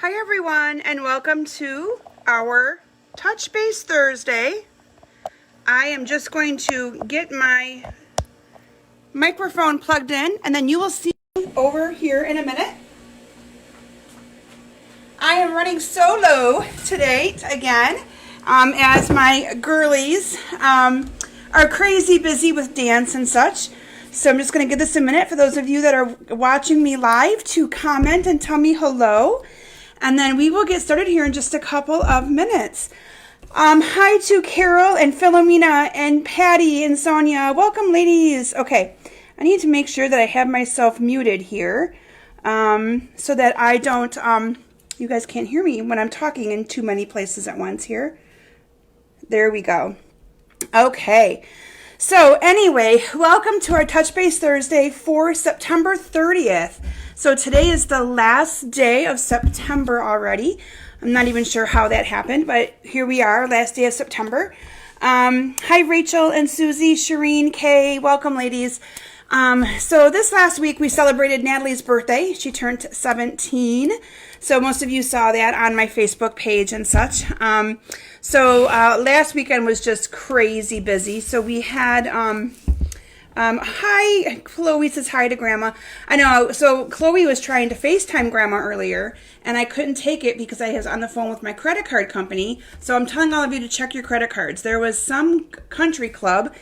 Hi everyone, and welcome to our Touch Base Thursday. I am just going to get my microphone plugged in, and then you will see over here in a minute. I am running solo today again, as my girlies are crazy busy with dance and such. So I'm just going to give this a minute for those of you that are watching me live to comment and tell me hello. And then we will get started here in just a couple of minutes. Hi to Carol and Philomena and Patty and Sonia. Welcome, ladies. Okay, I need to make sure that I have myself muted here so that I don't, you guys can't hear me when I'm talking in too many places at once here. There we go. Okay. So anyway, welcome to our Touch Base Thursday for September 30th. So today is the last day of September already. I'm not even sure how that happened, but here we are, last day of September. Hi, Rachel and Susie, Shireen, Kay. Welcome, ladies. So this last week we celebrated Natalie's birthday. She turned 17. So most of you saw that on my Facebook page and such. So last weekend was just crazy busy. So we had, hi, Chloe says hi to Grandma. I know, so Chloe was trying to FaceTime Grandma earlier, and I couldn't take it because I was on the phone with my credit card company. So I'm telling all of you to check your credit cards. There was some country club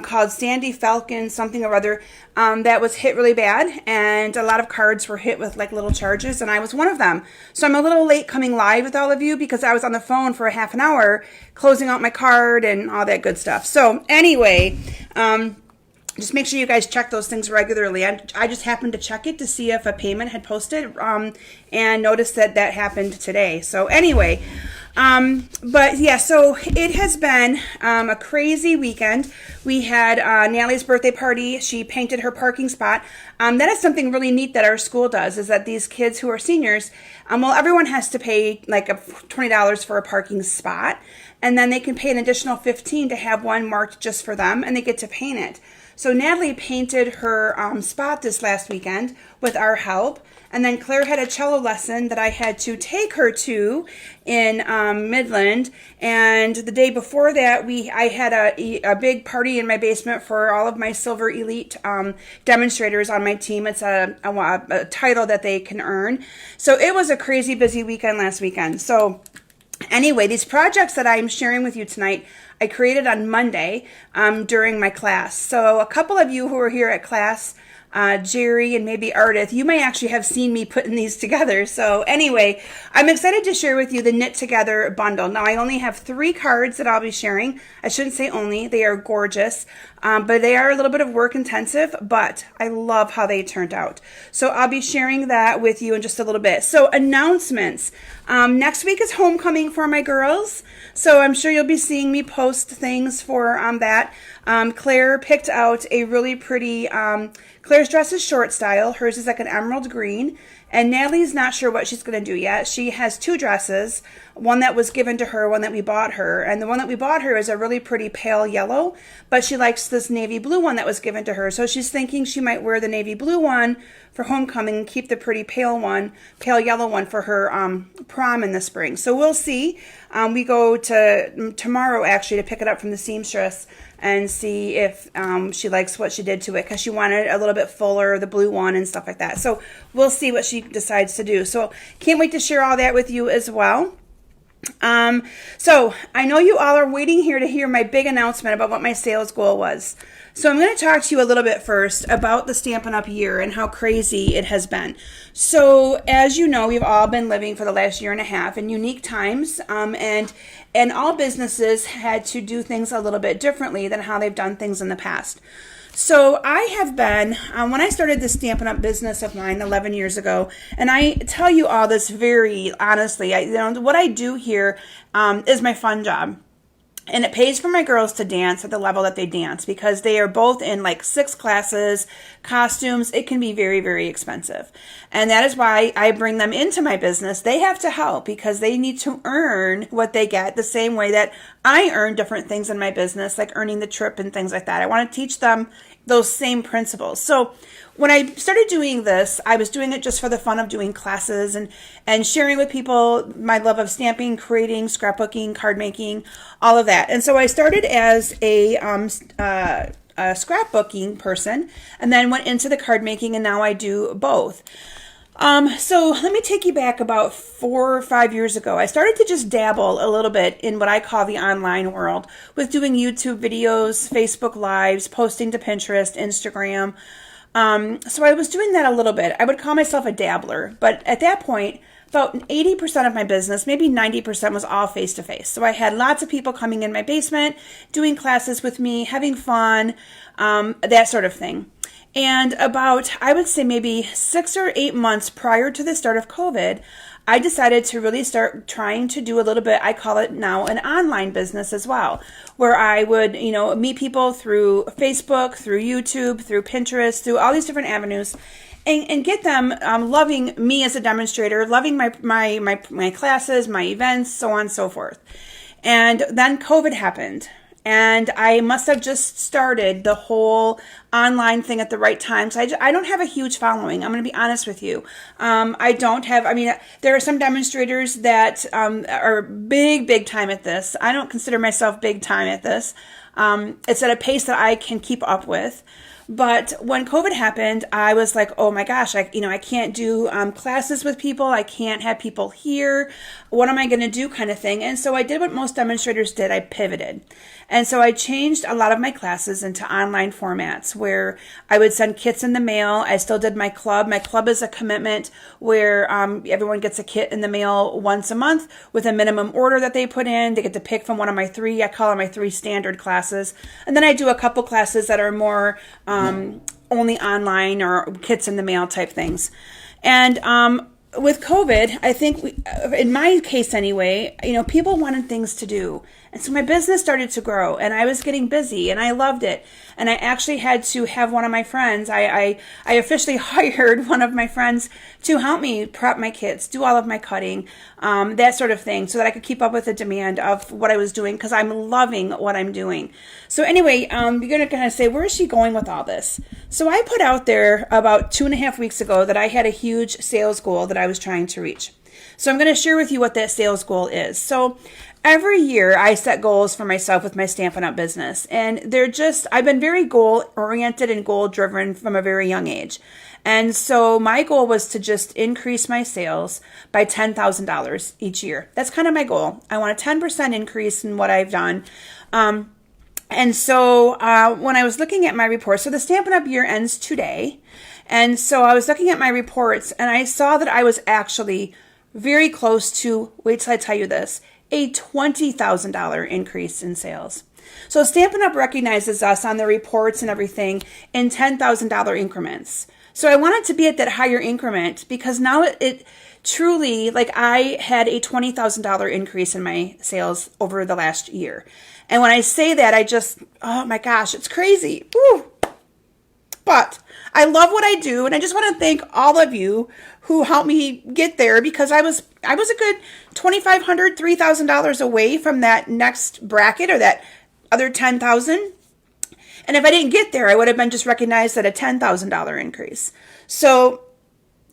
called Sandy Falcon something or other that was hit really bad, and a lot of cards were hit with like little charges, and I was one of them. So I'm a little late coming live with all of you because I was on the phone for a half an hour closing out my card and all that good stuff. So anyway, just make sure you guys check those things regularly. I just happened to check it to see if a payment had posted and noticed that that happened today. So anyway, but yeah, so it has been a crazy weekend. We had Natalie's birthday party. She painted her parking spot. That is something really neat that our school does, is that these kids who are seniors, well, everyone has to pay like $20 for a parking spot, and then they can pay an additional $15 to have one marked just for them, and they get to paint it. So Natalie painted her spot this last weekend with our help. And then Claire had a cello lesson that I had to take her to in Midland. And the day before that, I had a big party in my basement for all of my Silver Elite demonstrators on my team. It's a title that they can earn. So it was a crazy busy weekend last weekend. So anyway, these projects that I'm sharing with you tonight, I created on Monday during my class. So a couple of you who were here at class, Jerry and maybe Ardith, you may actually have seen me putting these together. So anyway, I'm excited to share with you the Knit Together bundle. Now I only have 3 cards that I'll be sharing. I shouldn't say only, they are gorgeous, but they are a little bit of work intensive, but I love how they turned out. So I'll be sharing that with you in just a little bit. So announcements. Next week is homecoming for my girls. So I'm sure you'll be seeing me post things for that. Claire picked out a really pretty, Claire's dress is short style. Hers is like an emerald green. And Natalie's not sure what she's going to do yet. She has 2 dresses, one that was given to her, one that we bought her. And the one that we bought her is a really pretty pale yellow, but she likes this navy blue one that was given to her. So she's thinking she might wear the navy blue one for homecoming and keep the pretty pale yellow one for her prom in the spring. So we'll see. We go to tomorrow actually to pick it up from the seamstress and see if she likes what she did to it, because she wanted a little bit fuller, the blue one and stuff like that. So we'll see what she decides to do. So can't wait to share all that with you as well. So I know you all are waiting here to hear my big announcement about what my sales goal was. So I'm going to talk to you a little bit first about the Stampin' Up! Year and how crazy it has been. So as you know, we've all been living for the last year and a half in unique times, and all businesses had to do things a little bit differently than how they've done things in the past. So I have been, when I started the Stampin' Up! Business of mine 11 years ago, and I tell you all this very honestly, what I do here is my fun job. And it pays for my girls to dance at the level that they dance, because they are both in like 6 classes, costumes. It can be very, very expensive. And that is why I bring them into my business. They have to help because they need to earn what they get the same way that I earn different things in my business, like earning the trip and things like that. I want to teach them those same principles. So when I started doing this, I was doing it just for the fun of doing classes and sharing with people my love of stamping, creating, scrapbooking, card making, all of that. And so I started as a scrapbooking person and then went into the card making, and now I do both. So let me take you back about 4 or 5 years ago. I started to just dabble a little bit in what I call the online world with doing YouTube videos, Facebook Lives, posting to Pinterest, Instagram. So I was doing that a little bit. I would call myself a dabbler, but at that point, about 80% of my business, maybe 90% was all face-to-face. So I had lots of people coming in my basement, doing classes with me, having fun, that sort of thing. And about, I would say maybe 6 or 8 months prior to the start of COVID, I decided to really start trying to do a little bit, I call it now an online business as well, where I would, meet people through Facebook, through YouTube, through Pinterest, through all these different avenues, and get them loving me as a demonstrator, loving my classes, my events, so on and so forth. And then COVID happened. And I must have just started the whole online thing at the right time. So I don't have a huge following. I'm going to be honest with you. There are some demonstrators that are big time at this. I don't consider myself big time at this. It's at a pace that I can keep up with. But when COVID happened, I was like, oh my gosh, I can't do classes with people. I can't have people here. What am I going to do kind of thing? And so I did what most demonstrators did. I pivoted. And so I changed a lot of my classes into online formats where I would send kits in the mail. I still did my club. My club is a commitment where everyone gets a kit in the mail once a month with a minimum order that they put in. They get to pick from one of my 3, I call them my 3 standard classes. And then I do a couple classes that are more only online or kits in the mail type things. And with COVID, I think in my case anyway, people wanted things to do. And so my business started to grow and I was getting busy and I loved it. And I actually had to have one of my friends, I officially hired one of my friends to help me prep my kits, do all of my cutting, that sort of thing, so that I could keep up with the demand of what I was doing because I'm loving what I'm doing. So anyway, you're going to kind of say, where is she going with all this? So I put out there about 2.5 weeks ago that I had a huge sales goal that I was trying to reach. So I'm going to share with you what that sales goal is. So every year I set goals for myself with my Stampin' Up! Business. And I've been very goal oriented and goal driven from a very young age. And so my goal was to just increase my sales by $10,000 each year. That's kind of my goal. I want a 10% increase in what I've done. And so when I was looking at my report, so the Stampin' Up! Year ends today. And so I was looking at my reports and I saw that I was actually very close to, wait till I tell you this, a $20,000 increase in sales. So Stampin' Up! Recognizes us on the reports and everything in $10,000 increments. So I wanted to be at that higher increment because now it truly, like I had a $20,000 increase in my sales over the last year. And when I say that, oh my gosh, it's crazy. Woo. But I love what I do, and I just want to thank all of you who helped me get there because I was a good $2,500, $3,000 away from that next bracket or that other $10,000. And if I didn't get there, I would have been just recognized at a $10,000 increase. So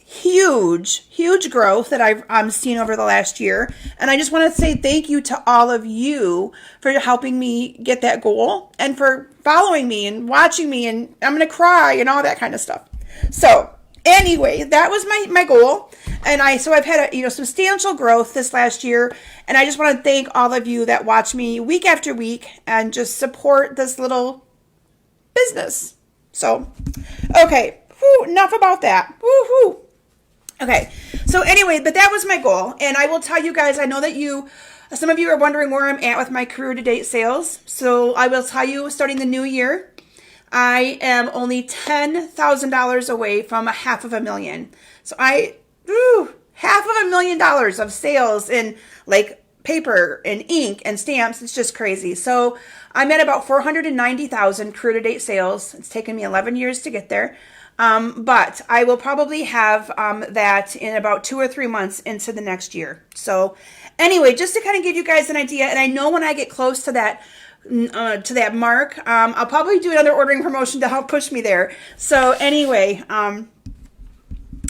huge growth that I've seen over the last year. And I just want to say thank you to all of you for helping me get that goal and for following me and watching me, and I'm going to cry and all that kind of stuff. So anyway, that was my goal. And I've had a substantial growth this last year. And I just want to thank all of you that watch me week after week and just support this little business. So, okay, enough about that. Woohoo! Okay, so anyway, but that was my goal. And I will tell you guys, I know that some of you are wondering where I'm at with my career to date sales. So I will tell you, starting the new year, I am only $10,000 away from $500,000. So $500,000 of sales in like paper and ink and stamps. It's just crazy. So I'm at about 490,000 career to date sales. It's taken me 11 years to get there. But I will probably have that in about 2 or 3 months into the next year. So anyway, just to kind of give you guys an idea, and I know when I get close to that to that mark. I'll probably do another ordering promotion to help push me there. So anyway,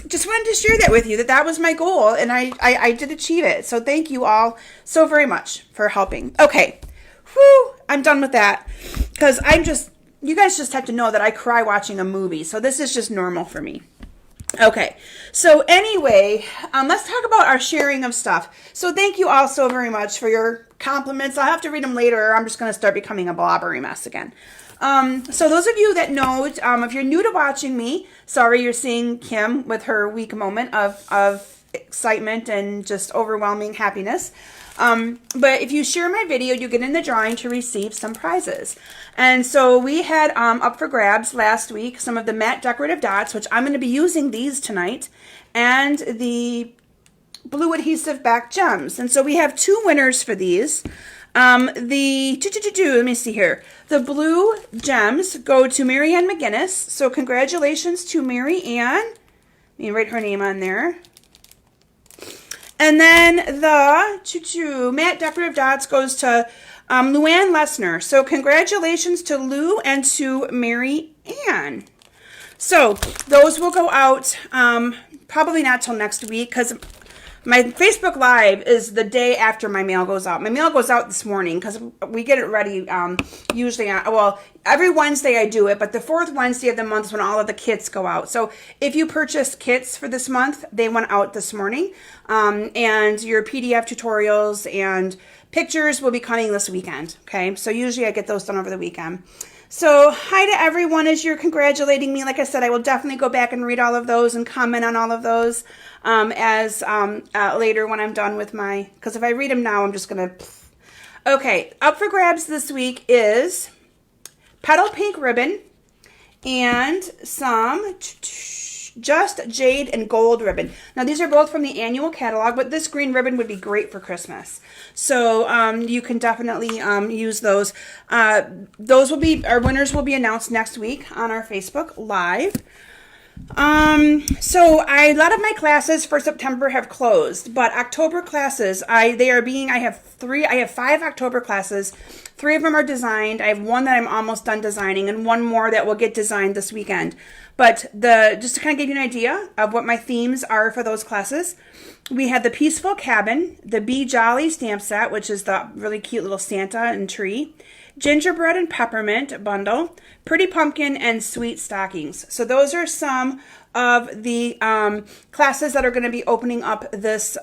just wanted to share that with you, that was my goal, and I did achieve it. So thank you all so very much for helping. Okay, whew, I'm done with that, because you guys just have to know that I cry watching a movie, so this is just normal for me. Okay, so anyway, let's talk about our sharing of stuff. So thank you all so very much for your compliments. I'll have to read them later, or I'm just going to start becoming a blobbery mess again. So those of you that know, if you're new to watching me, sorry you're seeing Kim with her weak moment of excitement and just overwhelming happiness. But if you share my video, you get in the drawing to receive some prizes. And so we had up for grabs last week some of the matte decorative dots, which I'm going to be using these tonight, and the blue adhesive back gems. And so we have two winners for these. Let me see here. The blue gems go to Mary Ann McGinnis. So congratulations to Mary Ann. Let me write her name on there. And then the matte decorative dots goes to Luann Lesner. So congratulations to Lou and to Mary Ann. So those will go out probably not till next week, because my Facebook Live is the day after my mail goes out. My mail goes out this morning because we get it ready usually every Wednesday I do it, but the fourth Wednesday of the month is when all of the kits go out. So if you purchase kits for this month, they went out this morning. And your PDF tutorials and pictures will be coming this weekend. Okay, so usually I get those done over the weekend. So hi to everyone as you're congratulating me. Like I said, I will definitely go back and read all of those and comment on all of those later when I'm done with because if I read them now, I'm just going to... Okay, up for grabs this week is petal pink ribbon and some just jade and gold ribbon. Now these are both from the annual catalog, but this green ribbon would be great for Christmas. So you can definitely use those. Our winners will be announced next week on our Facebook Live. So a lot of my classes for September have closed, but October classes, I have 5 October classes. 3 of them are designed. I have 1 that I'm almost done designing and 1 more that will get designed this weekend. But just to kind of give you an idea of what my themes are for those classes, we had the Peaceful Cabin, the Be Jolly stamp set, which is the really cute little Santa and tree, Gingerbread and Peppermint bundle, Pretty Pumpkin, and Sweet Stockings. So those are some of the classes that are going to be opening up this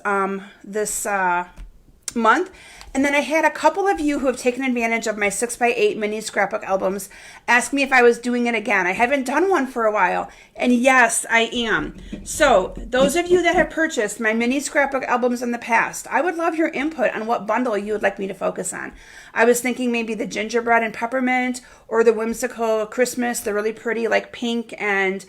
month. And then I had a couple of you who have taken advantage of my 6x8 mini scrapbook albums ask me if I was doing it again. I haven't done one for a while, and yes, I am. So those of you that have purchased my mini scrapbook albums in the past, I would love your input on what bundle you would like me to focus on. I was thinking maybe the Gingerbread and Peppermint, or the Whimsical Christmas, the really pretty like pink and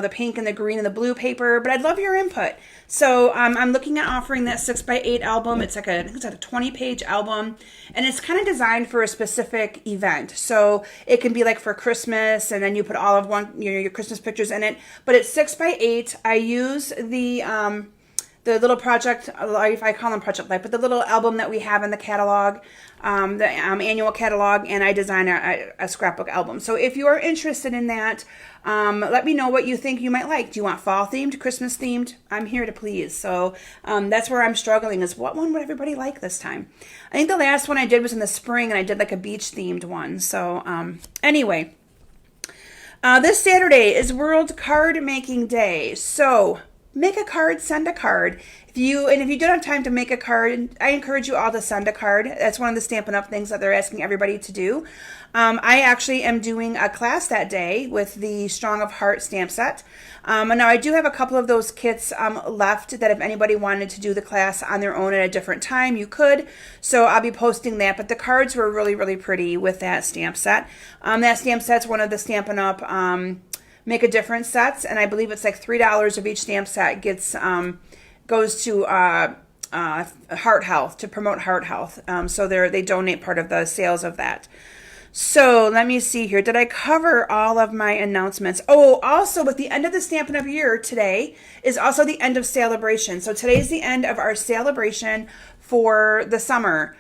the pink and the green and the blue paper, but I'd love your input. So I'm looking at offering that 6x8 album. I think it's like a 20-page album, and it's kind of designed for a specific event. So it can be like for Christmas, and then you put all of your Christmas pictures in it. But it's 6x8. I use the little Project Life, I call them Project Life, but the little album that we have in the catalog, the annual catalog, and I design a scrapbook album. So if you are interested in that, let me know what you think you might like. Do you want fall themed, Christmas themed? I'm here to please. So that's where I'm struggling, is what one would everybody like this time? I think the last one I did was in the spring, and I did like a beach themed one. So anyway, this Saturday is World Card Making Day. So make a card, send a card. If you don't have time to make a card, I encourage you all to send a card. That's one of the Stampin' Up! Things that they're asking everybody to do. I actually am doing a class that day with the Strong of Heart stamp set. And now I do have a couple of those kits left that if anybody wanted to do the class on their own at a different time, you could. So I'll be posting that. But the cards were really, really pretty with that stamp set. That stamp set's one of the Stampin' Up! Make a Difference sets, and I believe it's like $3 of each stamp set goes to heart health, to promote heart health. So they donate part of the sales of that. So let me see here. Did I cover all of my announcements? Oh, also with the end of the Stampin' Up! Year, today is also the end of celebration. So today's the end of our celebration for the summer.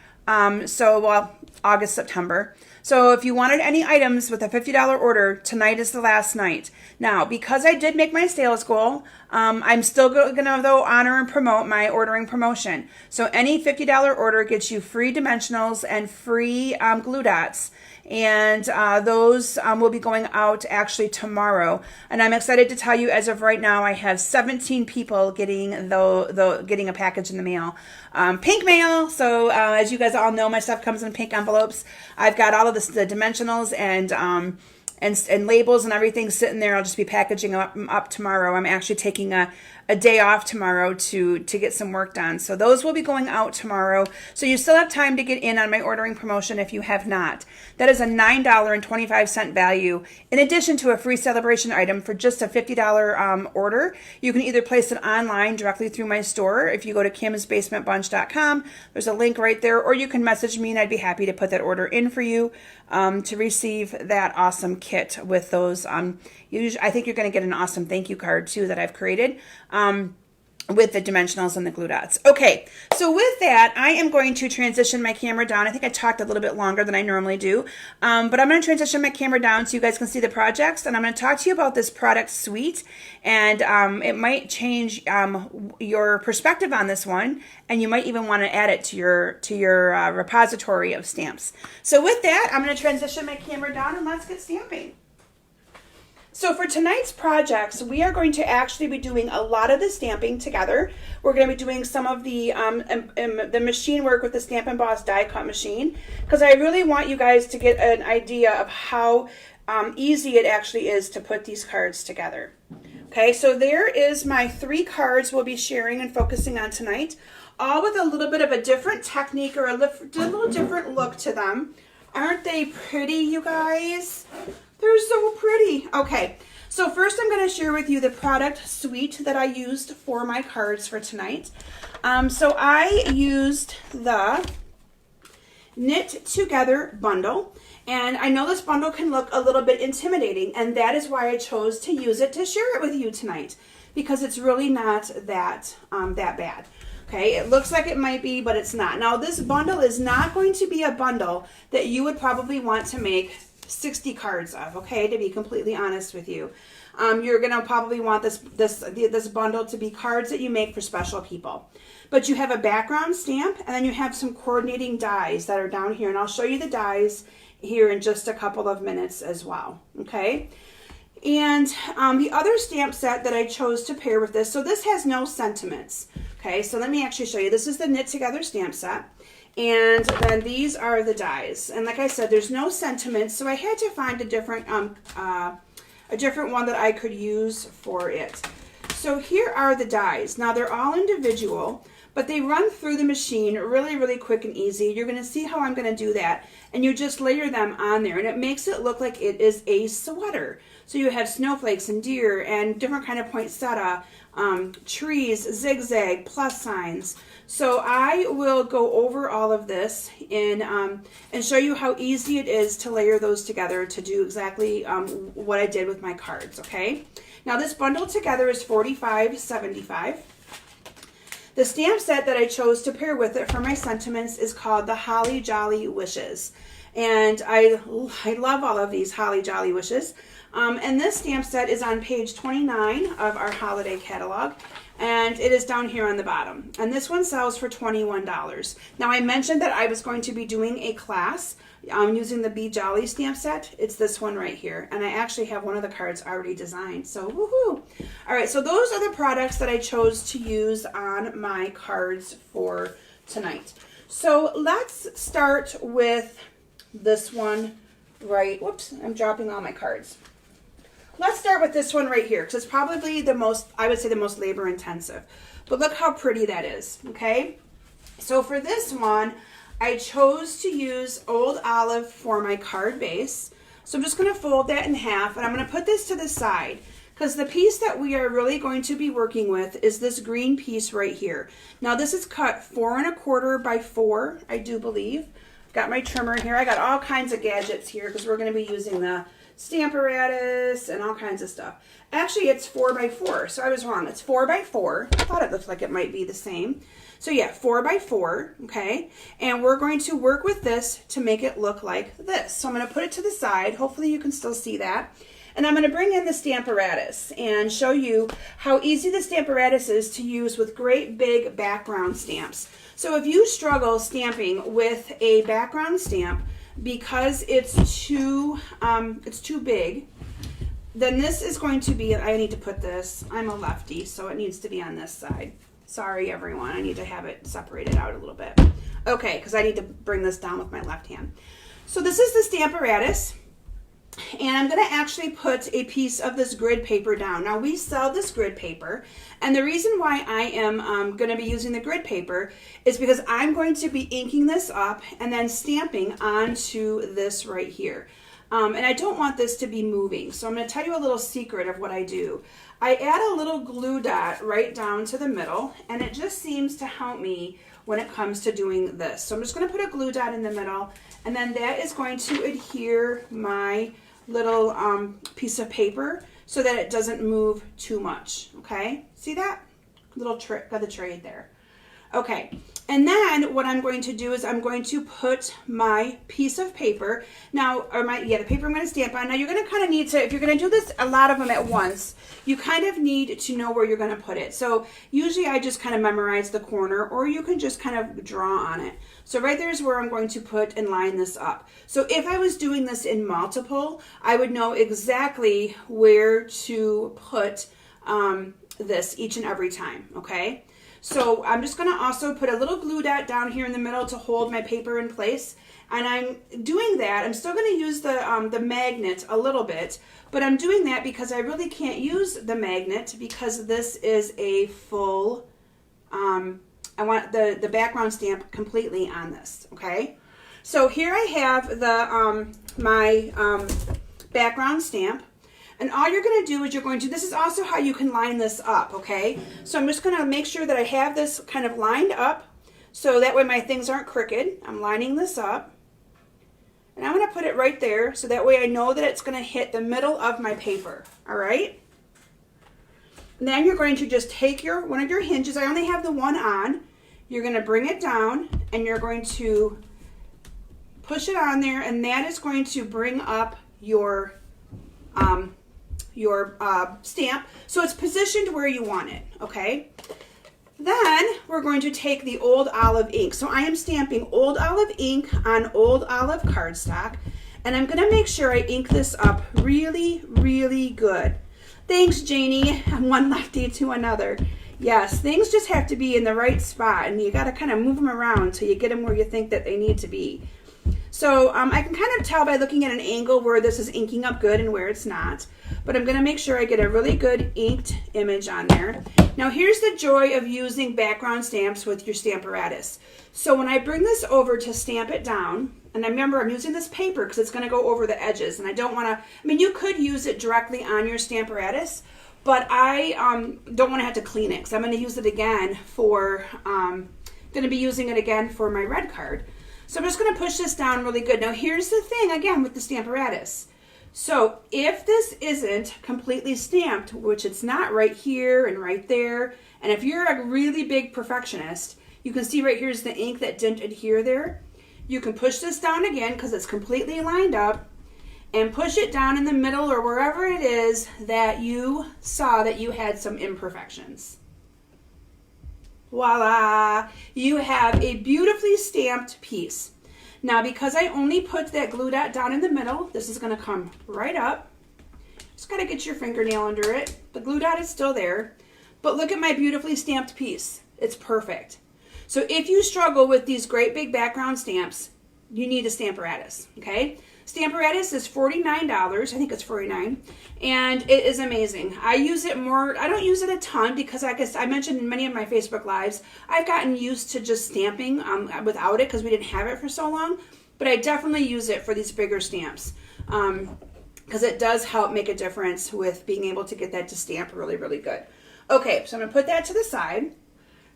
August, September. So if you wanted any items with a $50 order, tonight is the last night. Now, because I did make my sales goal, I'm still going to, though, honor and promote my ordering promotion. So any $50 order gets you free dimensionals and free glue dots. And those will be going out actually tomorrow. And I'm excited to tell you, as of right now, I have 17 people getting getting a package in the mail. Pink mail. So as you guys all know, my stuff comes in pink envelopes. I've got all of the dimensionals and labels and everything sitting there. I'll just be packaging them up tomorrow. I'm actually taking a day off tomorrow to get some work done. So those will be going out tomorrow. So you still have time to get in on my ordering promotion if you have not. That is a $9.25 value in addition to a free celebration item for just a $50 order. You can either place it online directly through my store. If you go to kimsbasementbunch.com, there's a link right there, or you can message me and I'd be happy to put that order in for you to receive that awesome kit with those. I think you're going to get an awesome thank you card too that I've created with the dimensionals and the glue dots. Okay, so with that, I am going to transition my camera down. I think I talked a little bit longer than I normally do, but I'm going to transition my camera down so you guys can see the projects, and I'm going to talk to you about this product suite, and it might change your perspective on this one, and you might even want to add it to your repository of stamps. So with that, I'm going to transition my camera down, and let's get stamping. So for tonight's projects, we are going to actually be doing a lot of the stamping together. We're going to be doing some of the machine work with the Stamp Emboss die cut machine, because I really want you guys to get an idea of how easy it actually is to put these cards together. Okay, so there is my 3 cards we'll be sharing and focusing on tonight, all with a little bit of a different technique or a little different look to them. Aren't they pretty, you guys? They're so pretty. Okay, so first I'm going to share with you the product suite that I used for my cards for tonight. So I used the Knit Together bundle, and I know this bundle can look a little bit intimidating, and that is why I chose to use it to share it with you tonight, because it's really not that bad. Okay, it looks like it might be, but it's not. Now, this bundle is not going to be a bundle that you would probably want to make 60 cards of, okay, to be completely honest with you. You're going to probably want this bundle to be cards that you make for special people. But you have a background stamp, and then you have some coordinating dies that are down here, and I'll show you the dies here in just a couple of minutes as well, okay? And the other stamp set that I chose to pair with this, so this has no sentiments, okay? So let me actually show you. This is the Knit Together stamp set. And then these are the dies. And like I said, there's no sentiments, so I had to find a different one that I could use for it. So here are the dies. Now they're all individual, but they run through the machine really, really quick and easy. You're going to see how I'm going to do that. And you just layer them on there, and it makes it look like it is a sweater. So you have snowflakes and deer and different kind of poinsettia, trees, zigzag, plus signs. So I will go over all of this and show you how easy it is to layer those together to do exactly what I did with my cards, okay? Now this bundle together is $45.75. The stamp set that I chose to pair with it for my sentiments is called the Holly Jolly Wishes. And I love all of these Holly Jolly Wishes. And this stamp set is on page 29 of our holiday catalog, and it is down here on the bottom. And this one sells for $21. Now I mentioned that I was going to be doing a class using the Be Jolly stamp set. It's this one right here, and I actually have one of the cards already designed, so woohoo! All right, so those are the products that I chose to use on my cards for tonight. So let's start with this one right, whoops, I'm dropping all my cards. Let's start with this one right here, because it's probably the most, I would say, the most labor intensive. But look how pretty that is, okay? So for this one, I chose to use Old Olive for my card base. So I'm just going to fold that in half, and I'm going to put this to the side, because the piece that we are really going to be working with is this green piece right here. Now this is cut 4 1/4 by 4, I do believe. I've got my trimmer here. I got all kinds of gadgets here, because we're going to be using the Stamparatus and all kinds of stuff. Actually, it's 4x4, so I was wrong. It's 4x4. I thought it looked like it might be the same. So yeah, 4x4, okay? And we're going to work with this to make it look like this. So I'm going to put it to the side. Hopefully you can still see that. And I'm going to bring in the Stamparatus and show you how easy the Stamparatus is to use with great big background stamps. So if you struggle stamping with a background stamp because it's too big, then this is going to be, I need to put this, I'm a lefty, so it needs to be on this side. Sorry, everyone. I need to have it separated out a little bit. Okay, because I need to bring this down with my left hand. So this is the Stamparatus, and I'm going to actually put a piece of this grid paper down. Now, we sell this grid paper, and the reason why I am going to be using the grid paper is because I'm going to be inking this up and then stamping onto this right here. And I don't want this to be moving, so I'm going to tell you a little secret of what I do. I add a little glue dot right down to the middle, and it just seems to help me when it comes to doing this. So I'm just going to put a glue dot in the middle, and then that is going to adhere my little piece of paper so that it doesn't move too much, okay? See that? Little trick of the trade there. Okay, and then what I'm going to do is I'm going to put my piece of paper now, or the paper I'm going to stamp on. Now you're going to kind of need to, if you're going to do this, a lot of them at once, you kind of need to know where you're going to put it. So usually I just kind of memorize the corner, or you can just kind of draw on it. So right there is where I'm going to put and line this up. So if I was doing this in multiple, I would know exactly where to put this each and every time, okay? So I'm just going to also put a little glue dot down here in the middle to hold my paper in place. And I'm doing that. I'm still going to use the magnet a little bit, but I'm doing that because I really can't use the magnet because this is a full, I want the background stamp completely on this, okay? So here I have the my background stamp. And all you're going to do is this is also how you can line this up, okay? So I'm just going to make sure that I have this kind of lined up so that way my things aren't crooked. I'm lining this up. And I'm going to put it right there so that way I know that it's going to hit the middle of my paper, all right? And then you're going to just take one of your hinges. I only have the one on. You're going to bring it down and you're going to push it on there, and that is going to bring up your stamp so it's positioned where you want it, okay? Then we're going to take the old olive ink. So I am stamping old olive ink on old olive cardstock, and I'm going to make sure I ink this up really, really good. Thanks, Janie. I'm one lefty to another. Yes, things just have to be in the right spot, and you got to kind of move them around until you get them where you think that they need to be. So I can kind of tell by looking at an angle where this is inking up good and where it's not. But I'm going to make sure I get a really good inked image on there. Now here's the joy of using background stamps with your Stamparatus. So when I bring this over to stamp it down, and remember I'm using this paper because it's going to go over the edges, and I don't want to, I mean, you could use it directly on your Stamparatus, but I don't want to have to clean it because I'm going to use it again for, going to be using it again for my red card. So I'm just going to push this down really good. Now here's the thing again with the Stamparatus. So if this isn't completely stamped, which it's not right here and right there, and if you're a really big perfectionist, you can see right here's the ink that didn't adhere there. You can push this down again because it's completely lined up, and push it down in the middle or wherever it is that you saw that you had some imperfections. Voila! You have a beautifully stamped piece. Now, because I only put that glue dot down in the middle, this is going to come right up. Just got to get your fingernail under it. The glue dot is still there. But look at my beautifully stamped piece. It's perfect. So if you struggle with these great big background stamps, you need a Stamparatus, okay? Stamparatus is $49. I think it's $49, and it is amazing. I use it more. I don't use it a ton because, I guess I mentioned in many of my Facebook lives, I've gotten used to just stamping without it because we didn't have it for so long. But I definitely use it for these bigger stamps because it does help make a difference with being able to get that to stamp really, really good. Okay, so I'm going to put that to the side.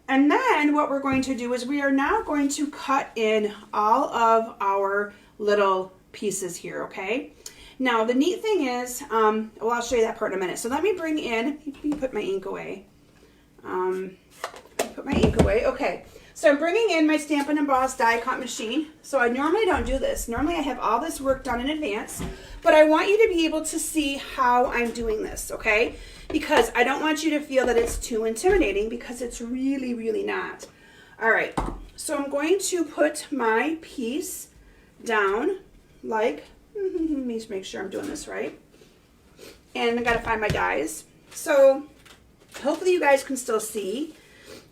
And then what we're going to do is we are now going to cut in all of our little pieces here, okay? Now, the neat thing is, well, I'll show you that part in a minute. So let me bring in, let me put my ink away. Okay, so I'm bringing in my Stamp and Emboss die cut machine. So I normally don't do this. Normally I have all this work done in advance, but I want you to be able to see how I'm doing this, okay? Because I don't want you to feel that it's too intimidating, because it's really, really not. All right, so I'm going to put my piece down like, let me just make sure I'm doing this right. And I gotta find my dies. So hopefully you guys can still see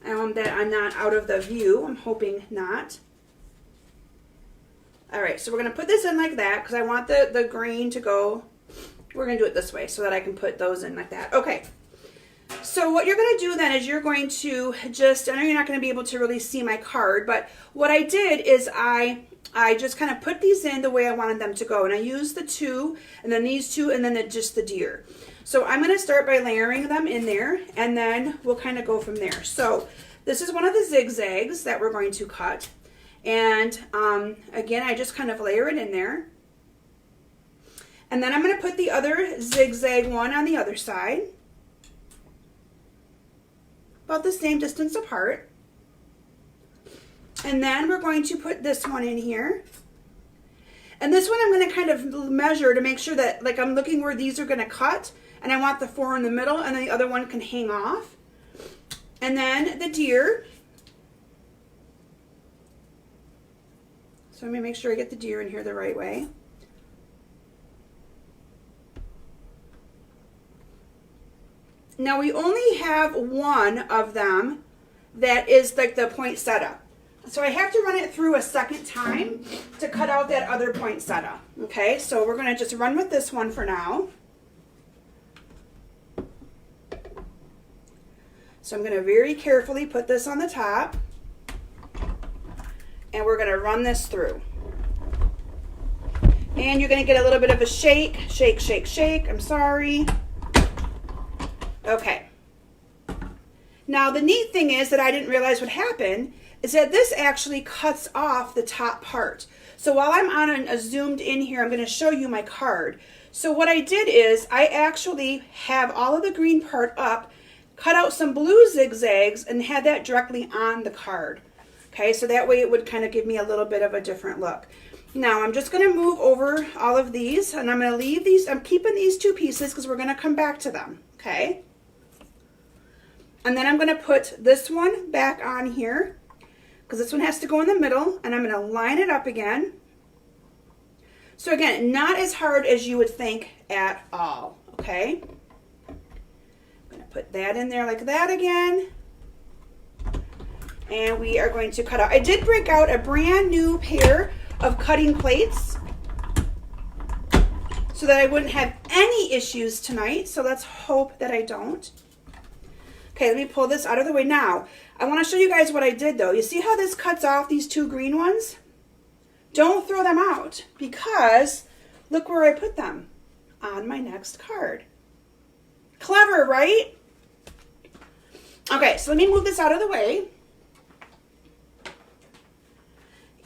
that I'm not out of the view. I'm hoping not. All right, so we're gonna put this in like that because I want the green to go. We're gonna do it this way so that I can put those in like that. Okay, so what you're gonna do then is you're going to just, I know you're not gonna be able to really see my card, but what I did is I just kind of put these in the way I wanted them to go. And I used the two, and then these two, and then just the deer. So I'm going to start by layering them in there, and then we'll kind of go from there. So this is one of the zigzags that we're going to cut. And again, I just kind of layer it in there. And then I'm going to put the other zigzag one on the other side, about the same distance apart. And then we're going to put this one in here. And this one I'm going to kind of measure to make sure that, like, I'm looking where these are going to cut. And I want the 4 in the middle, and then the other one can hang off. And then the deer. So let me make sure I get the deer in here the right way. Now we only have one of them that is like the poinsettia. So I have to run it through a second time to cut out that other poinsettia. Okay, so we're going to just run with this one for now. So I'm going to very carefully put this on the top, and we're going to run this through. And you're going to get a little bit of a shake, shake, shake, shake. I'm sorry. Okay. Now the neat thing is that I didn't realize what happened is that this actually cuts off the top part. So while I'm on a zoomed in here, I'm going to show you my card. So what I did is I actually have all of the green part up, cut out some blue zigzags, and had that directly on the card. Okay, so that way it would kind of give me a little bit of a different look. Now I'm just going to move over all of these, and I'm going to leave these. I'm keeping these two pieces because we're going to come back to them. Okay. And then I'm going to put this one back on here, because this one has to go in the middle, and I'm going to line it up again. So again, not as hard as you would think at all, okay? I'm going to put that in there like that again. And we are going to cut out. I did break out a brand new pair of cutting plates so that I wouldn't have any issues tonight. So let's hope that I don't. Okay, let me pull this out of the way. Now, I want to show you guys what I did though. You see how this cuts off these two green ones? Don't throw them out, because look where I put them, on my next card. Clever, right? Okay, so let me move this out of the way.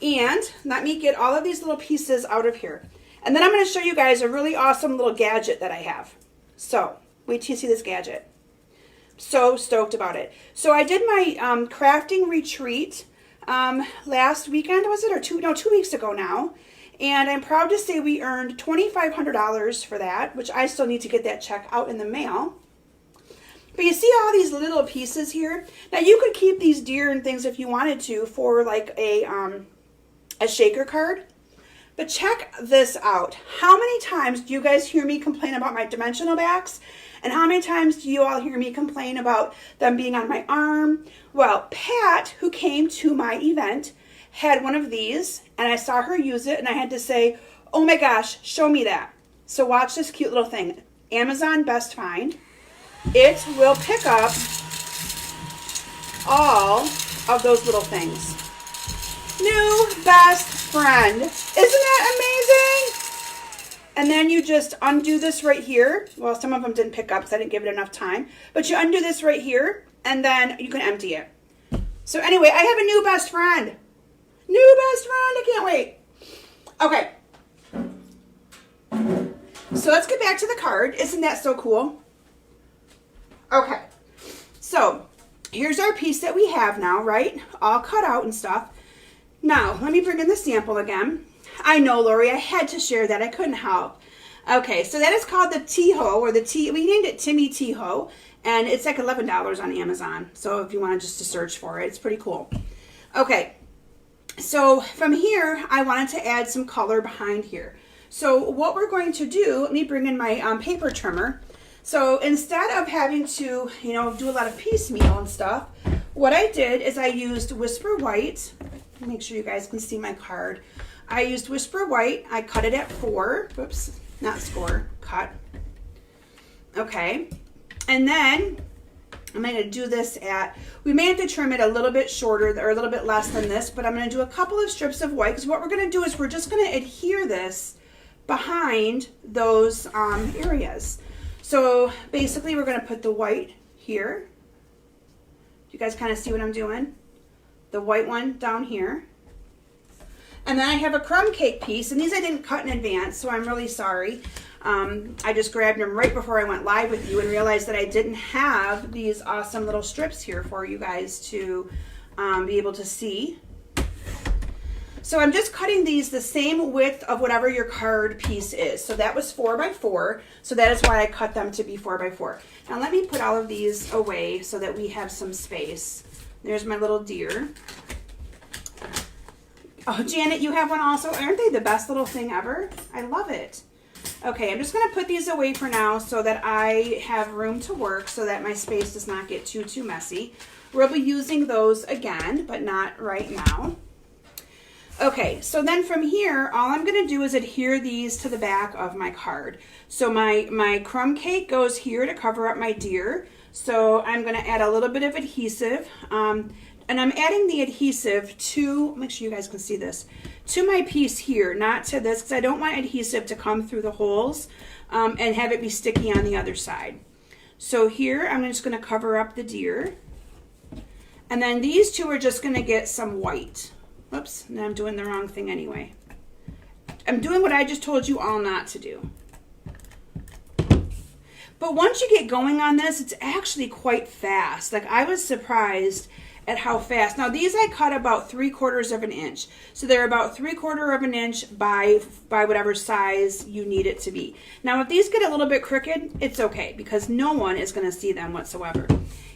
And let me get all of these little pieces out of here. And then I'm going to show you guys a really awesome little gadget that I have. So, wait till you see this gadget. So stoked about it. So I did my crafting retreat last weekend, was it? Or 2 weeks ago now. And I'm proud to say we earned $2,500 for that, which I still need to get that check out in the mail. But you see all these little pieces here? Now you could keep these deer and things if you wanted to for like a shaker card. But check this out. How many times do you guys hear me complain about my dimensional backs? And how many times do you all hear me complain about them being on my arm? Well, Pat, who came to my event, had one of these, and I saw her use it, and I had to say, oh my gosh, show me that. So watch this cute little thing. Amazon Best Find. It will pick up all of those little things. New best friend. Isn't that amazing? And then you just undo this right here. Well, some of them didn't pick up because I didn't give it enough time. But you undo this right here, and then you can empty it. So anyway, I have a new best friend. New best friend. I can't wait. Okay. So let's get back to the card. Isn't that so cool? Okay, so here's our piece that we have now, right? All cut out and stuff. Now, let me bring in the sample again. I know, Lori, I had to share that. I couldn't help. Okay, so that is called the Teho, or the we named it Timmy Teho, and it's like $11 on Amazon. So if you want just to search for it, it's pretty cool. Okay, so from here, I wanted to add some color behind here. So what we're going to do, let me bring in my paper trimmer. So instead of having to, you know, do a lot of piecemeal and stuff, what I did is I used Whisper White. Make sure you guys can see my card. I used Whisper White. I cut it at 4. Whoops, not score, cut. Okay, and then I'm going to do this at, we may have to trim it a little bit shorter or a little bit less than this, but I'm going to do a couple of strips of white, because what we're going to do is we're just going to adhere this behind those areas. So basically we're going to put the white here. You guys kind of see what I'm doing? The white one down here. And then I have a crumb cake piece, and these I didn't cut in advance, so I'm really sorry. I just grabbed them right before I went live with you and realized that I didn't have these awesome little strips here for you guys to be able to see. So I'm just cutting these the same width of whatever your card piece is. So that was 4 by 4. So that is why I cut them to be 4 by 4. Now let me put all of these away so that we have some space. There's my little deer. Oh, Janet, you have one also. Aren't they the best little thing ever? I love it. Okay, I'm just going to put these away for now so that I have room to work, so that my space does not get too messy. We'll be using those again, but not right now. Okay, so then from here, all I'm going to do is adhere these to the back of my card. So my crumb cake goes here to cover up my deer. So I'm going to add a little bit of adhesive. And I'm adding the adhesive to, make sure you guys can see this, to my piece here, not to this, because I don't want adhesive to come through the holes and have it be sticky on the other side. So here, I'm just going to cover up the deer. And then these two are just going to get some white. Whoops, now I'm doing the wrong thing anyway. I'm doing what I just told you all not to do. But once you get going on this, it's actually quite fast. Like, I was surprised at how fast. Now these I cut about 3/4 of an inch. So they're about 3/4 of an inch by whatever size you need it to be. Now if these get a little bit crooked, it's okay, because no one is going to see them whatsoever.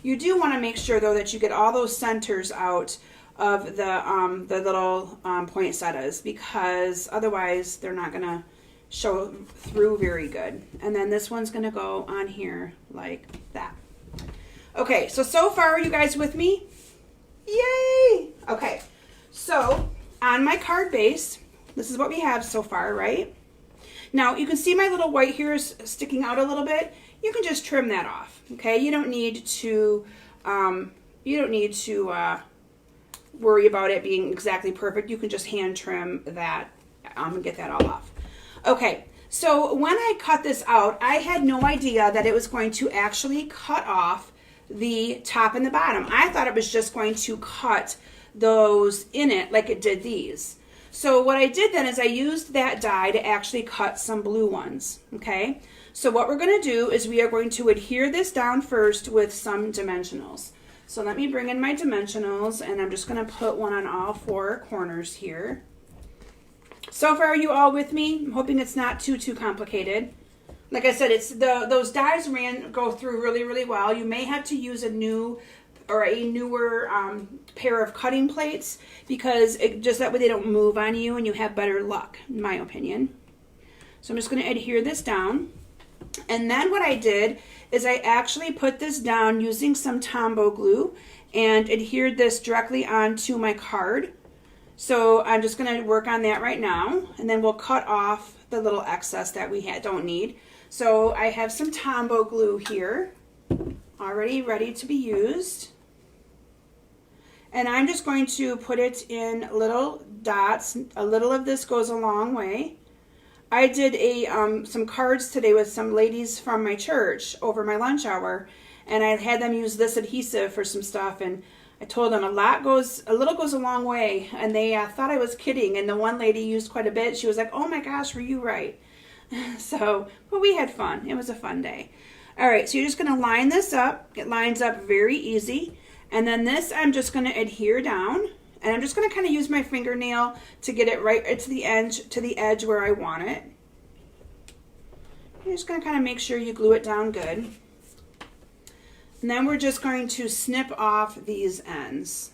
You do want to make sure though that you get all those centers out of the little poinsettias, because otherwise they're not going to show through very good. And then this one's going to go on here like that. Okay, so far are you guys with me? Yay! Okay, so on my card base, this is what we have so far, right? Now you can see my little white here is sticking out a little bit. You can just trim that off, okay? You don't need to worry about it being exactly perfect. You can just hand trim that and get that all off. Okay, so when I cut this out, I had no idea that it was going to actually cut off the top and the bottom. I thought it was just going to cut those in it like it did these. So what I did then is I used that die to actually cut some blue ones, okay? So what we're going to do is we are going to adhere this down first with some dimensionals. So let me bring in my dimensionals, and I'm just going to put one on all 4 corners here. So far, are you all with me? I'm hoping it's not too complicated. Like I said, it's those dies go through really well. You may have to use a new or a newer pair of cutting plates, because just that way they don't move on you and you have better luck, in my opinion. So I'm just going to adhere this down. And then what I did is I actually put this down using some Tombow glue and adhered this directly onto my card. So I'm just going to work on that right now, and then we'll cut off the little excess that we don't need. So I have some Tombow glue here already ready to be used. And I'm just going to put it in little dots. A little of this goes a long way. I did some cards today with some ladies from my church over my lunch hour, and I had them use this adhesive for some stuff, and I told them a little goes a long way, and they thought I was kidding, and the one lady used quite a bit. She was like, "Oh my gosh, were you right?" So, but we had fun. It was a fun day. All right, so you're just going to line this up. It lines up very easy. And then this I'm just going to adhere down. And I'm just going to kind of use my fingernail to get it right to the edge where I want it. You're just going to kind of make sure you glue it down good. And then we're just going to snip off these ends.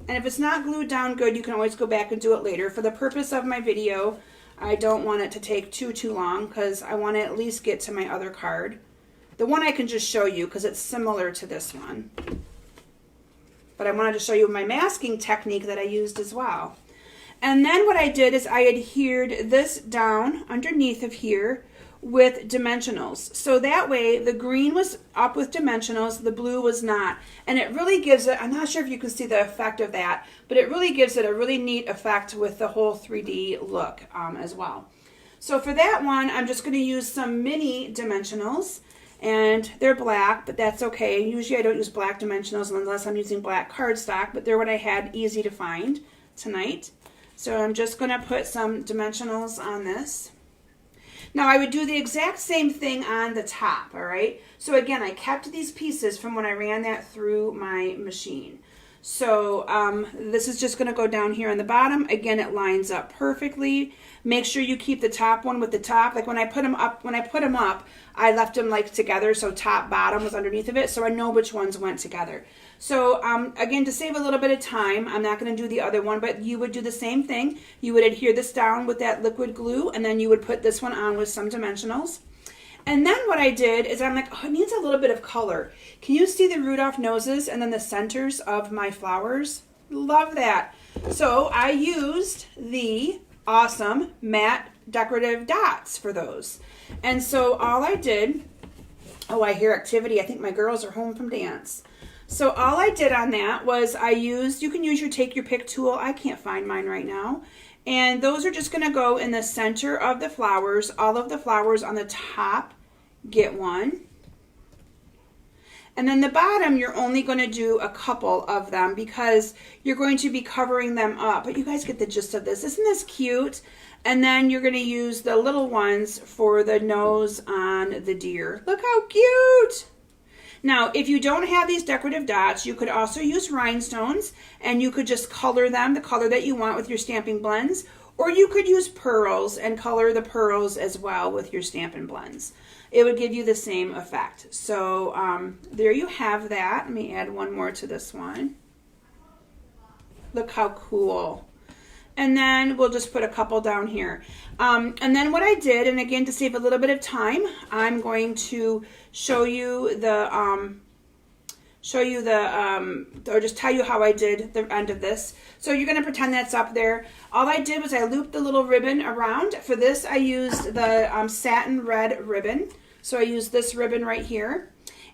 And if it's not glued down good, you can always go back and do it later. For the purpose of my video, I don't want it to take too long because I want to at least get to my other card. The one I can just show you because it's similar to this one. But I wanted to show you my masking technique that I used as well. And then what I did is I adhered this down underneath of here with dimensionals. So that way the green was up with dimensionals, the blue was not. And it really gives it, I'm not sure if you can see the effect of that, but it really gives it a really neat effect with the whole 3D look as well. So for that one, I'm just going to use some mini dimensionals. And they're black, but that's okay. Usually I don't use black dimensionals unless I'm using black cardstock, but they're what I had easy to find tonight. So I'm just going to put some dimensionals on this. Now I would do the exact same thing on the top, all right? So again, I kept these pieces from when I ran that through my machine. So this is just going to go down here on the bottom. Again, it lines up perfectly. Make sure you keep the top one with the top. Like when I put them up, I left them like together, so top bottom was underneath of it, so I know which ones went together. So again, to save a little bit of time, I'm not going to do the other one, but you would do the same thing. You would adhere this down with that liquid glue, and then you would put this one on with some dimensionals. And then what I did is I'm like, oh, it needs a little bit of color. Can you see the Rudolph noses and then the centers of my flowers? Love that. So I used the awesome matte decorative dots for those. And so all I did, oh, I hear activity. I think my girls are home from dance. So all I did on that was I used, you can use your take your pick tool. I can't find mine right now. And those are just going to go in the center of the flowers. All of the flowers on the top get one. And then the bottom, you're only going to do a couple of them because you're going to be covering them up. But you guys get the gist of this. Isn't this cute? And then you're going to use the little ones for the nose on the deer. Look how cute! Now, if you don't have these decorative dots, you could also use rhinestones and you could just color them the color that you want with your stamping blends, or you could use pearls and color the pearls as well with your Stampin' Blends. It would give you the same effect. So there you have that. Let me add one more to this one. Look how cool. And then we'll just put a couple down here. And then what I did, and again to save a little bit of time, I'm going to show you the, or just tell you how I did the end of this. So you're going to pretend that's up there. All I did was I looped the little ribbon around. For this I used the satin red ribbon. So I used this ribbon right here.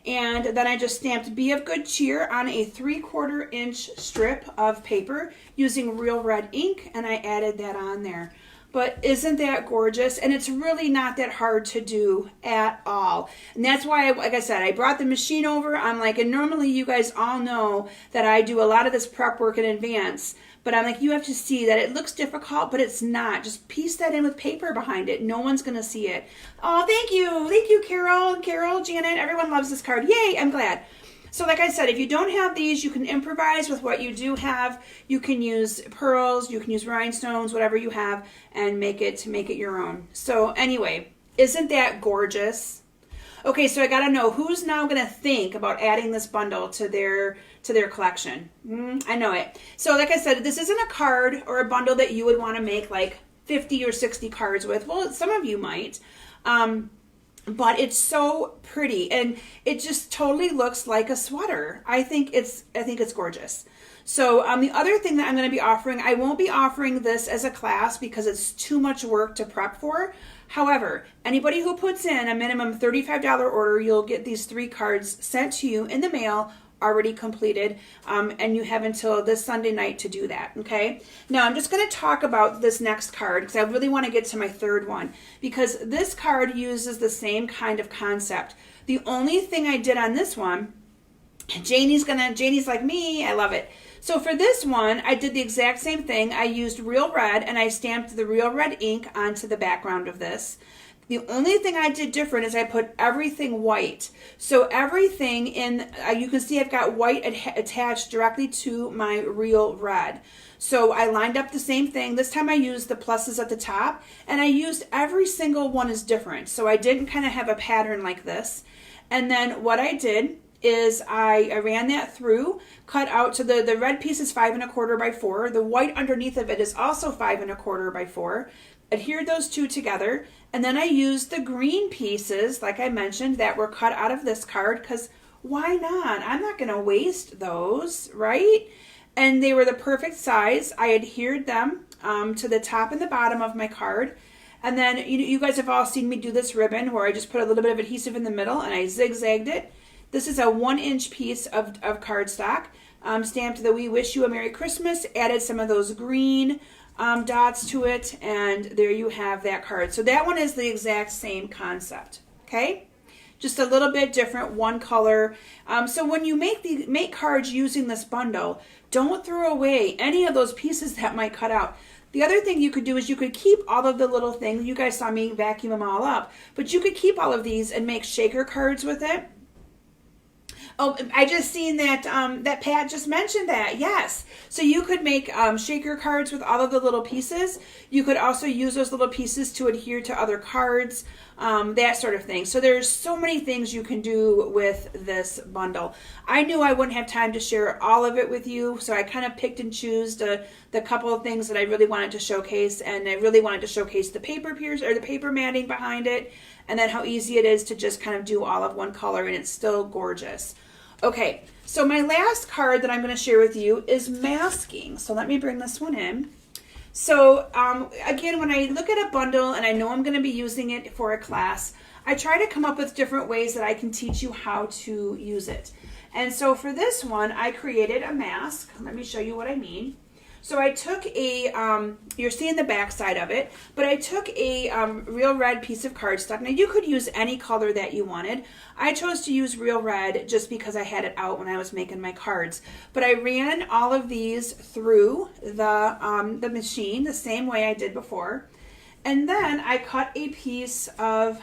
And then I just stamped Be of Good Cheer on a 3/4 inch strip of paper using real red ink, and I added that on there. But isn't that gorgeous? And it's really not that hard to do at all. And that's why, like I said, I brought the machine over. I'm like, and normally you guys all know that I do a lot of this prep work in advance. But I'm like, you have to see that it looks difficult, but it's not. Just piece that in with paper behind it. No one's going to see it. Oh, thank you. Thank you, Carol, Janet. Everyone loves this card. Yay, I'm glad. So like I said, if you don't have these, you can improvise with what you do have. You can use pearls, you can use rhinestones, whatever you have, and make it your own. So anyway, isn't that gorgeous? Okay, so I got to know who's now going to think about adding this bundle to their collection. I know it. So like I said, this isn't a card or a bundle that you would want to make like 50 or 60 cards with. Well, some of you might. But it's so pretty and it just totally looks like a sweater. I think it's gorgeous. So the other thing that I'm going to be offering, I won't be offering this as a class because it's too much work to prep for. However, anybody who puts in a minimum $35 order, you'll get these 3 cards sent to you in the mail already completed, and you have until this Sunday night to do that, okay? Now, I'm just going to talk about this next card because I really want to get to my third one because this card uses the same kind of concept. The only thing I did on this one Janie's like me. I love it. So for this one, I did the exact same thing. I used Real Red, and I stamped the Real Red ink onto the background of this. The only thing I did different is I put everything white. So everything in, you can see I've got white attached directly to my Real Red. So I lined up the same thing. This time I used the pluses at the top, and I used every single one is different. So I didn't kind of have a pattern like this. And then what I did is I ran that through, cut out, so the red piece is 5 1/4 by 4. The white underneath of it is also 5 1/4 by 4. Adhered those two together, and then I used the green pieces, like I mentioned, that were cut out of this card, because why not? I'm not going to waste those, right? And they were the perfect size. I adhered them to the top and the bottom of my card. And then you guys have all seen me do this ribbon where I just put a little bit of adhesive in the middle and I zigzagged it. This is a 1-inch piece of cardstock, stamped the We Wish You a Merry Christmas, added some of those green dots to it, and there you have that card. So that one is the exact same concept, okay? Just a little bit different, one color. So when you make cards using this bundle, don't throw away any of those pieces that might cut out. The other thing you could do is you could keep all of the little things. You guys saw me vacuum them all up, but you could keep all of these and make shaker cards with it. Oh, I just seen that that Pat just mentioned that. Yes. So you could make shaker cards with all of the little pieces. You could also use those little pieces to adhere to other cards, that sort of thing. So there's so many things you can do with this bundle. I knew I wouldn't have time to share all of it with you, so I kind of picked and chose the couple of things that I really wanted to showcase, and I really wanted to showcase the paper piers or the paper matting behind it, and then how easy it is to just kind of do all of one color, and it's still gorgeous. Okay, so my last card that I'm going to share with you is masking. So let me bring this one in. So again, when I look at a bundle and I know I'm going to be using it for a class, I try to come up with different ways that I can teach you how to use it. And so for this one, I created a mask. Let me show you what I mean. So I took a, you're seeing the back side of it, but I took a Real Red piece of cardstock. Now you could use any color that you wanted. I chose to use Real Red just because I had it out when I was making my cards. But I ran all of these through the machine the same way I did before. And then I cut a piece of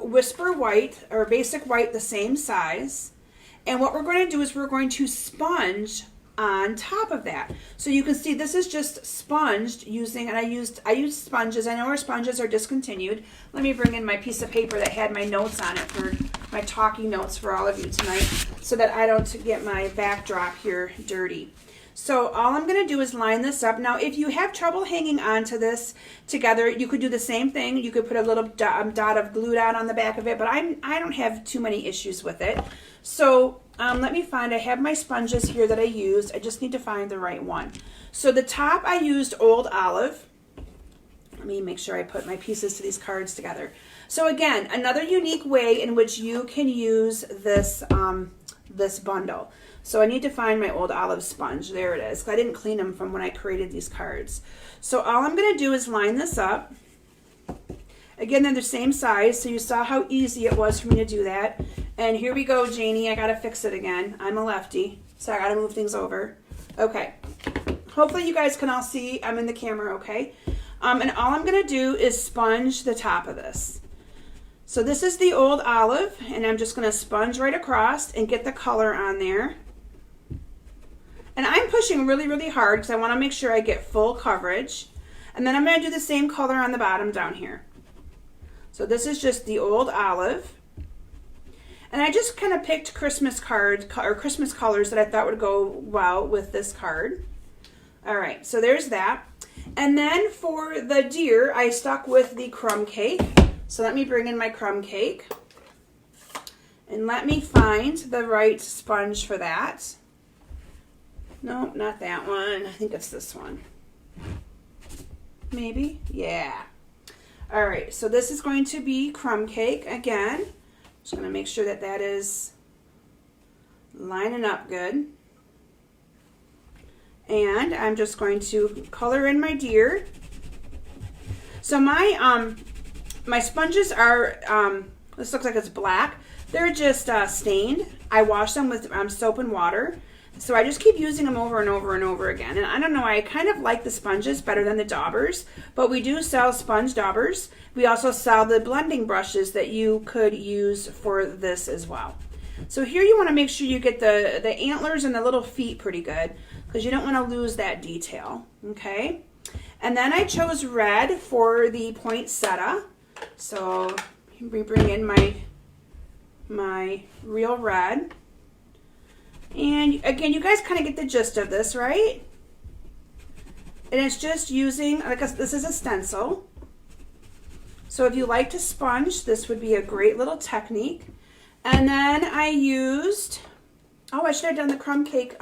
Whisper White or Basic White the same size. And what we're going to do is we're going to sponge on top of that. So you can see this is just sponged using, and I used sponges. I know our sponges are discontinued. Let me bring in my piece of paper that had my notes on it for my talking notes for all of you tonight so that I don't get my backdrop here dirty. So all I'm going to do is line this up. Now if you have trouble hanging on to this together, you could do the same thing. You could put a little dot of glue dot on the back of it, but I don't have too many issues with it. So let me find, I have my sponges here that I used. I just need to find the right one. So the top I used Old Olive. Let me make sure I put my pieces to these cards together. So again, another unique way in which you can use this, this bundle. So I need to find my Old Olive sponge. There it is. I didn't clean them from when I created these cards. So all I'm going to do is line this up. Again, they're the same size, so you saw how easy it was for me to do that. And here we go, Janie. I got to fix it again. I'm a lefty, so I got to move things over. Okay. Hopefully you guys can all see I'm in the camera, okay? And all I'm going to do is sponge the top of this. So this is the Old Olive, and I'm just going to sponge right across and get the color on there. And I'm pushing really, really hard because I want to make sure I get full coverage. And then I'm going to do the same color on the bottom down here. So this is just the Old Olive. And I just kind of picked Christmas cards or Christmas colors that I thought would go well with this card. All right, so there's that. And then for the deer, I stuck with the crumb cake. So let me bring in my crumb cake. And let me find the right sponge for that. No, not that one. I think it's this one. Maybe? Yeah. All right, so this is going to be crumb cake again. Just going to make sure that that is lining up good. And I'm just going to color in my deer. So my my sponges are, this looks like it's black, They're just stained. I wash them with soap and water. So I just keep using them over and over and over again. And I don't know, I kind of like the sponges better than the daubers, but we do sell sponge daubers. We also sell the blending brushes that you could use for this as well. So here you want to make sure you get the antlers and the little feet pretty good, because you don't want to lose that detail, okay? And then I chose red for the poinsettia. So we bring in my real red. And again, you guys kind of get the gist of this, right? And it's just using, like this is a stencil. So if you like to sponge, this would be a great little technique. And then I used, I should have done the crumb cake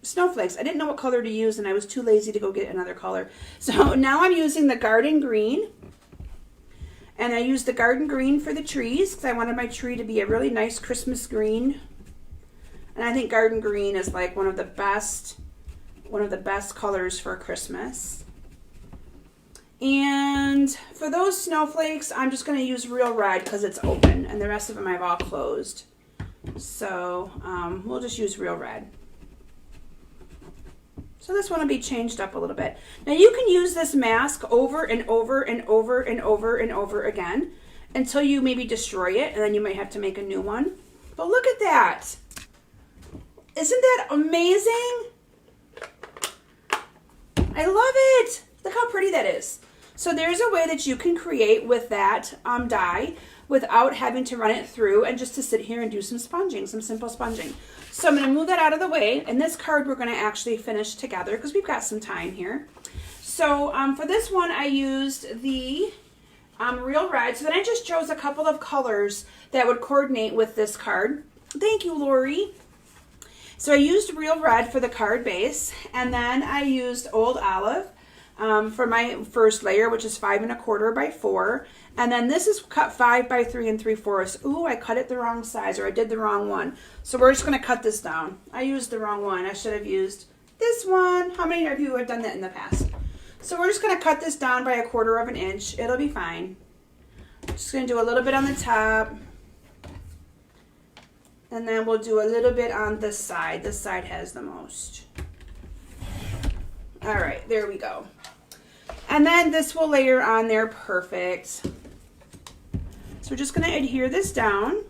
snowflakes. I didn't know what color to use, and I was too lazy to go get another color. So now I'm using the garden green. And I used the garden green for the trees because I wanted my tree to be a really nice Christmas green. And I think garden green is like one of the best colors for Christmas. And for those snowflakes, I'm just going to use real red because it's open, and the rest of them I've all closed. So we'll just use real red. So this one will be changed up a little bit. Now you can use this mask over and over and over and over and over again until you maybe destroy it, and then you might have to make a new one. But look at that. Isn't that amazing? I love it. Look how pretty that is. So there's a way that you can create with that die without having to run it through and just to sit here and do some sponging, some simple sponging. So I'm going to move that out of the way, and this card we're going to actually finish together because we've got some time here. So for this one I used the real red, so then I just chose a couple of colors that would coordinate with this card. Thank you, Lori. So I used real red for the card base, and then I used old olive for my first layer, which is 5 1/4 by 4. And then this is cut 5 by 3 3/4. Ooh, I cut it the wrong size, or I did the wrong one. So we're just going to cut this down. I used the wrong one. I should have used this one. How many of you have done that in the past? So we're just going to cut this down by 1/4 inch. It'll be fine. Just going to do a little bit on the top. And then we'll do a little bit on this side. This side has the most. All right, there we go. And then this will layer on there perfect. So we're just going to adhere this down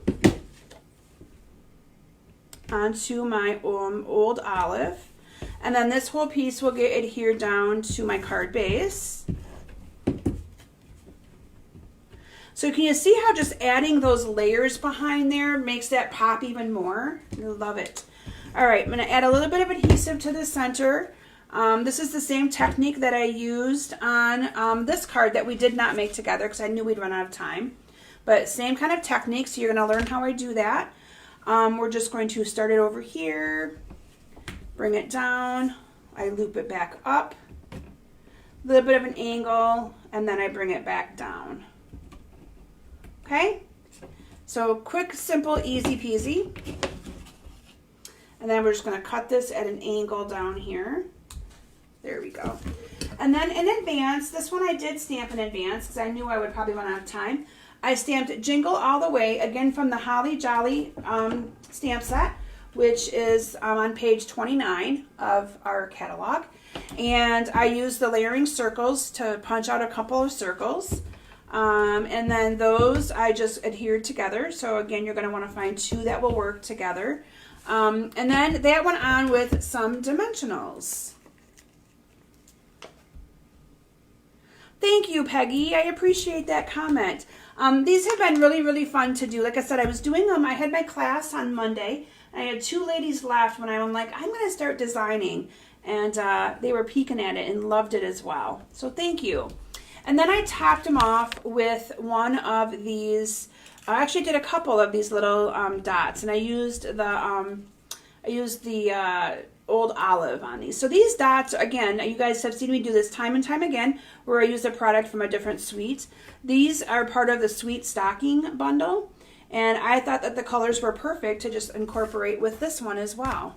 onto my old olive. And then this whole piece will get adhered down to my card base. So can you see how just adding those layers behind there makes that pop even more? I love it. All right, I'm going to add a little bit of adhesive to the center. This is the same technique that I used on this card that we did not make together because I knew we'd run out of time. But same kind of technique, so you're going to learn how I do that. We're just going to start it over here, bring it down, I loop it back up, a little bit of an angle, and then I bring it back down. Okay? So quick, simple, easy peasy. And then we're just going to cut this at an angle down here. There we go. And then in advance, this one I did stamp in advance because I knew I would probably run out of time. I stamped Jingle All the Way, again from the Holly Jolly stamp set, which is on page 29 of our catalog. And I used the layering circles to punch out a couple of circles. And then those I just adhered together. So again, you're going to want to find 2 that will work together. And then that went on with some dimensionals. Thank you, Peggy. I appreciate that comment. These have been really, really fun to do. Like I said, I was doing them. I had my class on Monday, and I had 2 ladies left when I'm like, I'm going to start designing. And they were peeking at it and loved it as well. So thank you. And then I topped them off with one of these. I actually did a couple of these little dots, and I used the old olive on these. So these dots, again, you guys have seen me do this time and time again, where I use a product from a different suite. These are part of the Sweet Stocking bundle, and I thought that the colors were perfect to just incorporate with this one as well.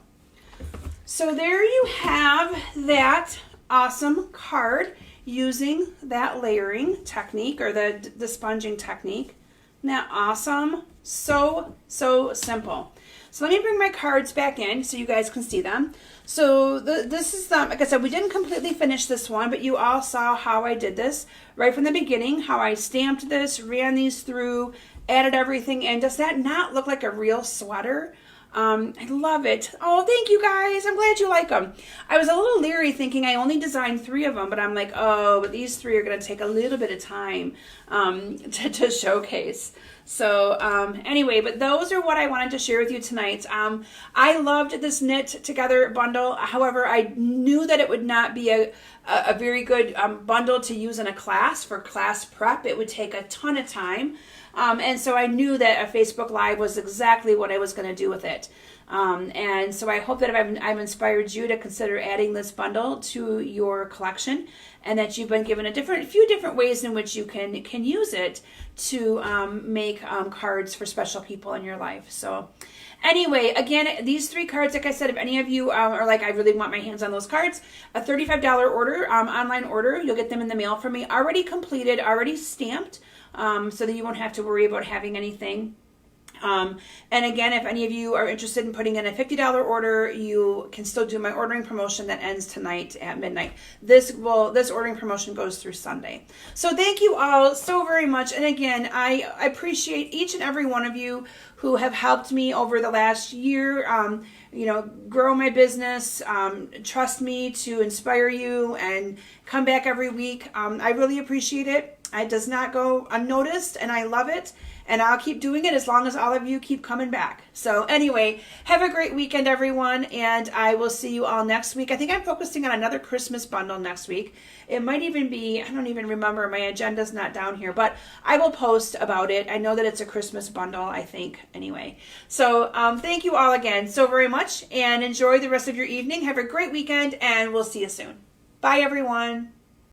So there you have that awesome card using that layering technique, or the sponging technique. Isn't that awesome? So simple. So let me bring my cards back in so you guys can see them. So this is, like I said, we didn't completely finish this one, but you all saw how I did this right from the beginning, how I stamped this, ran these through, added everything in. Does that not look like a real sweater? I love it. Oh, thank you guys. I'm glad you like them. I was a little leery thinking I only designed 3 of them, but I'm like, oh, but these 3 are going to take a little bit of time to showcase. So anyway, but those are what I wanted to share with you tonight. I loved this knit together bundle. However, I knew that it would not be a very good bundle to use in a class for class prep. It would take a ton of time. And so I knew that a Facebook Live was exactly what I was going to do with it. And so I hope that I've inspired you to consider adding this bundle to your collection, and that you've been given a few different ways in which you can use it to make cards for special people in your life. So anyway, again, these 3 cards, like I said, if any of you are like, I really want my hands on those cards, a $35 order, online order, you'll get them in the mail from me, already completed, already stamped, so that you won't have to worry about having anything. And again, if any of you are interested in putting in a $50 order, you can still do my ordering promotion that ends tonight at midnight. This ordering promotion goes through Sunday. So thank you all so very much. And again, I appreciate each and every one of you who have helped me over the last year, grow my business, trust me to inspire you and come back every week. I really appreciate it. It does not go unnoticed, and I love it, and I'll keep doing it as long as all of you keep coming back. So anyway, have a great weekend, everyone, and I will see you all next week. I think I'm focusing on another Christmas bundle next week. It might even be, I don't even remember, my agenda's not down here, but I will post about it. I know that it's a Christmas bundle, I think, anyway. So thank you all again so very much, and enjoy the rest of your evening. Have a great weekend, and we'll see you soon. Bye, everyone.